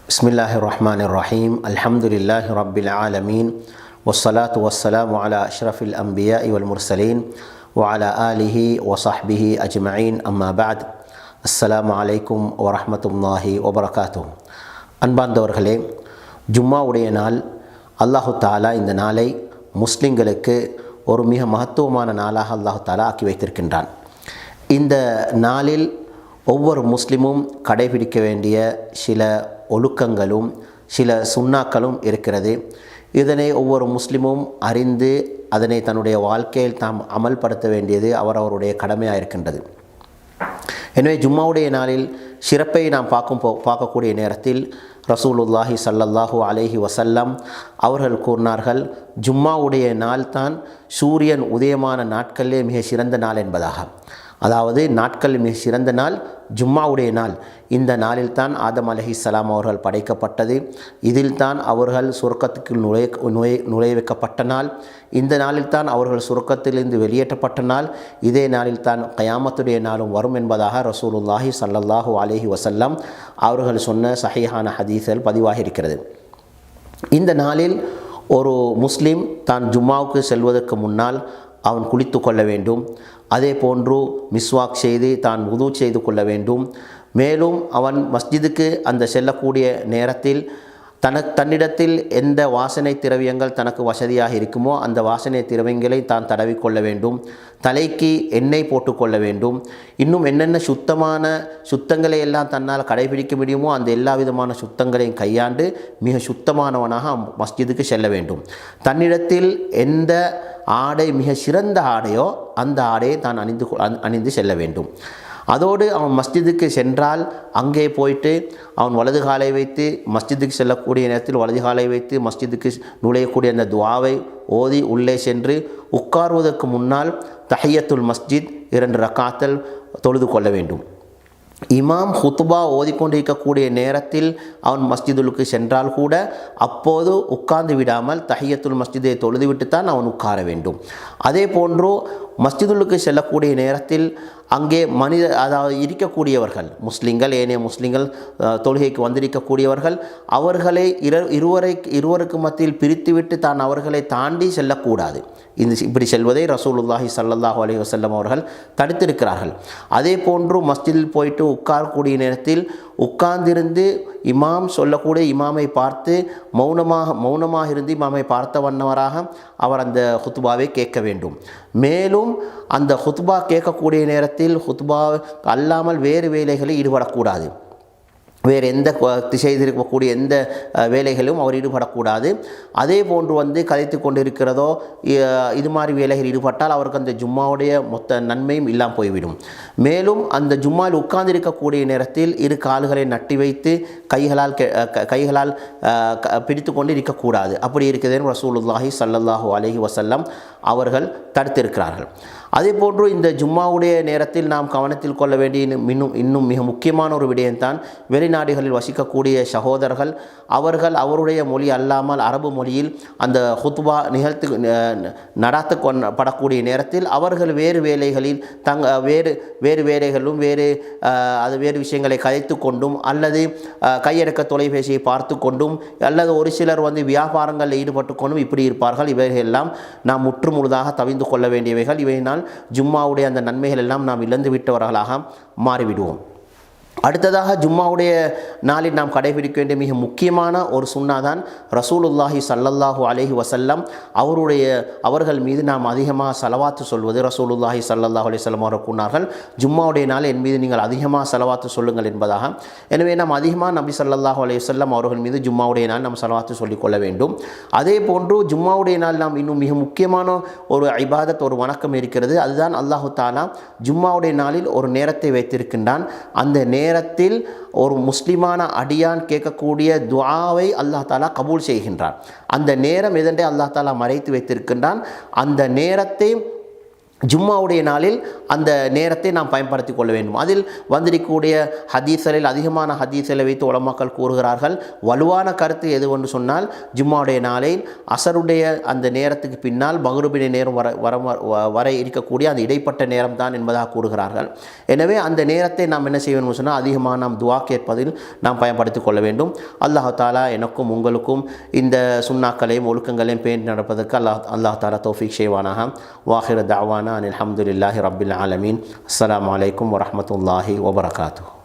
பிஸ்மில்லாஹிர் ரஹ்மானிர் ரஹீம். அல்ஹம்துலில்லாஹி ரப்பில் ஆலமீன். வஸ்ஸலாத்து வஸ்ஸலாமு அலா அஷ்ரஃபில் அன்பியாஇ வல் முர்சலீன் வ அலா ஆலிஹி வ ஸஹ்பிஹி அஜ்மஈன். அம்மா பஅத். அஸ்ஸலாமு அலைக்கும் வ ரஹ்மத்துல்லாஹி வ பரகாத்துஹு. அன்பார்ந்தவர்களே, ஜும்மாவுடைய நாள் அல்லாஹு தாலா இந்த நாளை முஸ்லிம்களுக்கு ஒரு மிக மகத்துவமான நாளாக அல்லாஹு தாலா ஆக்கி வைத்திருக்கின்றான். இந்த நாளில் ஒவ்வொரு முஸ்லிமும் கடைபிடிக்க வேண்டிய சில ஒழுக்கங்களும் சில சுன்னாக்களும் இருக்கிறது. இதனை ஒவ்வொரு முஸ்லிமும் அறிந்து அதனை தன்னுடைய வாழ்க்கையில் தாம் அமல்படுத்த வேண்டியது அவரவருடைய கடமையாக இருக்கின்றது. எனவே ஜும்மாவுடைய நாளில் சிறப்பை நாம் பார்க்கக்கூடிய நேரத்தில் ரசூலுல்லாஹி ஸல்லல்லாஹு அலைஹி வஸல்லம் அவர்கள் கூறினார்கள், ஜும்மாவுடைய நாள் தான் சூரியன் உதயமான நாட்களிலே மிக சிறந்த நாள் என்பதாக. அதாவது நாட்கள் மிக சிறந்த நாள் ஜும்மாவுடைய நாள். இந்த நாளில் தான் ஆதம் அலைஹிஸ்ஸலாம் அவர்கள் படைக்கப்பட்டது. இதில் தான் அவர்கள் சொர்க்கத்துக்கு நுழைய வைக்கப்பட்ட நாள். இந்த நாளில் தான் அவர்கள் சொர்க்கத்திலிருந்து வெளியேற்றப்பட்ட நாள். இதே நாளில் தான் கயாமத்துடைய நாளும் வரும் என்பதாக ரசூலுல்லாஹி ஸல்லல்லாஹு அலைஹி வஸல்லம் அவர்கள் சொன்ன சஹீஹான ஹதீஸ்கள் பதிவாகி இருக்கிறது. இந்த நாளில் ஒரு முஸ்லீம் தான் ஜும்மாவுக்கு செல்வதற்கு முன்னால் அவன் குளித்து கொள்ள வேண்டும். அதே போன்று மிஸ்வாக் செய்து தான் வுது செய்து கொள்ள வேண்டும். மேலும் அவன் மஸ்ஜிதுக்கு அந்த செல்லக்கூடிய நேரத்தில் தன்னிடத்தில் எந்த வாசனை திரவியங்கள் தனக்கு வசதியாக இருக்குமோ அந்த வாசனை திரவியங்களை தான் தடவிக்கொள்ள வேண்டும். தலைக்கு எண்ணெய் போட்டுக்கொள்ள வேண்டும். இன்னும் என்னென்ன சுத்தங்களை எல்லாம் தன்னால் கடைபிடிக்க முடியுமோ அந்த எல்லா விதமான சுத்தங்களையும் கையாண்டு மிக சுத்தமானவனாக மஸ்ஜிதுக்கு செல்ல வேண்டும். தன்னிடத்தில் எந்த ஆடை மிக சிறந்த ஆடையோ அந்த ஆடையை தான் அணிந்து செல்ல வேண்டும். அதோடு அவன் மஸ்ஜிதுக்கு சென்றால் அங்கே போயிட்டு அவன் வலது காலை வைத்து மஸ்ஜிதுக்கு செல்லக்கூடிய நேரத்தில் வலது காலை வைத்து மஸ்ஜிதுக்கு நுழையக்கூடிய அந்த துஆவை ஓதி உள்ளே சென்று உட்காருவதற்கு முன்னால் தஹியத்துல் மஸ்ஜித் 2 ரக்காத்தல் தொழுது கொள்ள வேண்டும். இமாம் ஹுத்பா ஓதிக்கொண்டிருக்கக்கூடிய நேரத்தில் அவன் மஸ்ஜிதுலுக்கு சென்றால் கூட அப்போது உட்கார்ந்து விடாமல் தஹியத்துல் மஸ்ஜிதை தொழுதுவிட்டு தான் அவன் உட்கார வேண்டும். அதே போன்று மஸ்ஜிதுலுக்கு செல்லக்கூடிய நேரத்தில் அங்கே அதாவது இருக்கக்கூடியவர்கள் முஸ்லிம்கள், ஏனைய முஸ்லிம்கள் தொழுகைக்கு வந்திருக்கக்கூடியவர்கள் அவர்களை இருவருக்கு மத்தியில் பிரித்துவிட்டு தான் அவர்களை தாண்டி செல்லக்கூடாது. இப்படி செல்வதை ரசூலுல்லாஹி ஸல்லல்லாஹு அலைஹி வஸல்லம் அவர்கள் தடுத்திருக்கிறார்கள். அதே போன்று மஸ்ஜிதில் போயிட்டு உட்காரக்கூடிய நேரத்தில் உட்கார்ந்திருந்து இமாம் சொல்லக்கூடிய இமாமை பார்த்து மௌனமாக இருந்து இமாமை பார்த்த வண்ணவராக அவர் அந்த ஹுத்பாவை கேட்க வேண்டும். மேலும் அந்த ஹுத்பா கேட்கக்கூடிய நேரத்தில் ஹுத்பா அல்லாமல் வேறு வேலைகளில் ஈடுபடக்கூடாது. வேறு எந்த செய்திருக்கக்கூடிய எந்த வேலைகளும் அவர் ஈடுபடக்கூடாது. அதே போன்று கதைத்து கொண்டிருக்கிறதோ இது மாதிரி வேலைகள் ஈடுபட்டால் அவருக்கு அந்த ஜும்மாவுடைய மொத்த நன்மையும் இல்லாமல் போய்விடும். மேலும் அந்த ஜும்மாவில் உட்கார்ந்திருக்கக்கூடிய நேரத்தில் இரு கால்களை நட்டி வைத்து கைகளால் பிடித்து கொண்டு இருக்கக்கூடாது. அப்படி இருக்கிறது ரசூலுல்லாஹி ஸல்லல்லாஹு அலைஹி வஸல்லம் அவர்கள் தடுத்திருக்கிறார்கள். அதே போன்று இந்த ஜும்மாவுடைய நேரத்தில் நாம் கவனத்தில் கொள்ள வேண்டிய இன்னும் மிக முக்கியமான ஒரு விடயம்தான் வெளிநாடுகளில் வசிக்கக்கூடிய சகோதரர்கள் அவருடைய மொழி அல்லாமல் அரபு மொழியில் அந்த ஹுத்பா நடாத்தப்படக்கூடிய நேரத்தில் அவர்கள் வேறு வேலைகளில் வேறு வேலைகளும் வேறு விஷயங்களை கதைத்து கொண்டும் அல்லது கையடக்க தொலைபேசியை பார்த்து கொண்டும் அல்லது ஒரு சிலர் வியாபாரங்களில் ஈடுபட்டு கொண்டும் இப்படி இருப்பார்கள். இவைகள் எல்லாம் நாம் முற்று முழுதாக தவிர்த்து கொள்ள வேண்டியவைகள். இவையினால் ஜும்மாவுடைய அந்த நன்மைகள் எல்லாம் நாம் இழந்து விட்டவர்களாக மாறிவிடுவோம். அடுத்ததாக ஜும்மாவுடைய நாளில் நாம் கடைபிடிக்க வேண்டிய மிக முக்கியமான ஒரு சுன்னா தான் ரசூலுல்லாஹி ஸல்லல்லாஹு அலைஹி வஸல்லம் அவர்கள் மீது நாம் அதிகமாக ஸலவாத்து சொல்வது. ரசூலுல்லாஹி ஸல்லல்லாஹு அலைஹி வஸல்லம் அவர்கள் கூறினார்கள், ஜும்மாவுடைய நாள் என் மீது நீங்கள் அதிகமாக ஸலவாத்து சொல்லுங்கள் என்பதாக. எனவே நாம் அதிகமாக நபி ஸல்லல்லாஹு அலைஹி வஸல்லம் அவர்கள் மீது ஜும்மாவுடைய நாள் நாம் ஸலவாத்து சொல்லிக்கொள்ள வேண்டும். அதே போன்று ஜும்மாவுடைய நாள் நாம் இன்னும் மிக முக்கியமான ஒரு இபாதத், ஒரு வணக்கம் இருக்கிறது. அதுதான் அல்லாஹு தஆலா ஜும்மாவுடைய நாளில் ஒரு நேரத்தை வைத்திருக்கின்றான். அந்த நேரத்தில் ஒரு முஸ்லிமான அடியான் கேட்கக்கூடிய துஆவை அல்லாஹ் தாலா கபூல் செய்கின்றான். அந்த நேரம் எதென்றே அல்லாஹ் தாலா மறைத்து வைத்திருக்கின்றான். அந்த நேரத்தை ஜும்மாவுடைய நாளில் அந்த நேரத்தை நாம் பயன்படுத்தி கொள்ள வேண்டும். அதில் வந்திருக்கக்கூடிய ஹதீஸ்களில் அதிகமான ஹதீஸ்களை வைத்து உலமாக்கள் கூறுகிறார்கள். வலுவான கருத்து எது என்று சொன்னால் ஜும்மாவுடைய நாளில் அசருடைய அந்த நேரத்துக்கு பின்னால் மக்ரிபுடைய நேரம் வர இருக்கக்கூடிய அந்த இடைப்பட்ட நேரம் தான் என்பதாக கூறுகிறார்கள். எனவே அந்த நேரத்தை நாம் என்ன செய்ய வேண்டும் சொன்னால் அதிகமாக நாம் துஆ கேட்பதில் நாம் பயன்படுத்தி கொள்ள வேண்டும். அல்லாஹ் தாலா எனக்கும் உங்களுக்கும் இந்த சுன்னாக்களையும் ஒழுக்கங்களையும் பேணி நடப்பதற்கு அல்லாஹ் தாலா தௌஃபீக் செய்வானாக. வாஹிர தஅவானா அல்ஹம்துலில்லாஹி ரப்பில் ஆலமீன். அஸ்ஸலாமு அலைக்கும் வரஹ்மத்துல்லாஹி வபரகாத்துஹு.